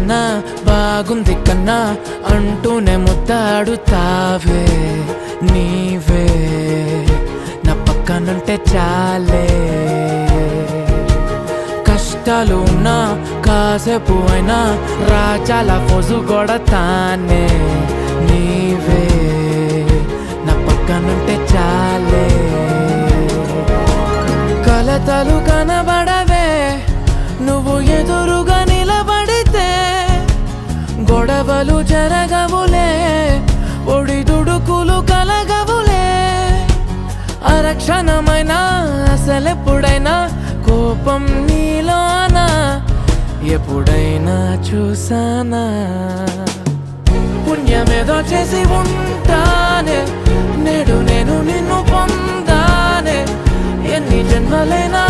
కన్నా బాగుంది కన్నా అంటూనే ముద్దాడుతావే నీవే నా పక్కనుంటే చాలే కష్టాలు ఉన్నా కాసేపు అయినా రాజాల ఫోజు కొడతానే నీవే నా పక్కనుంటే చాలే కలతలు కనబడవే నువ్వు ఎదురుగా నిలబడితే గొడవలు జరగవులే ఒడిదుడుకులు కలగవులే అరక్షణమైనా అసలెప్పుడైనా కోపం నీలోనా ఎప్పుడైనా చూసానా పుణ్యమేదో చేసి ఉంటానే నేడు నేను నిన్ను పొందానే ఎన్ని జన్మలైనా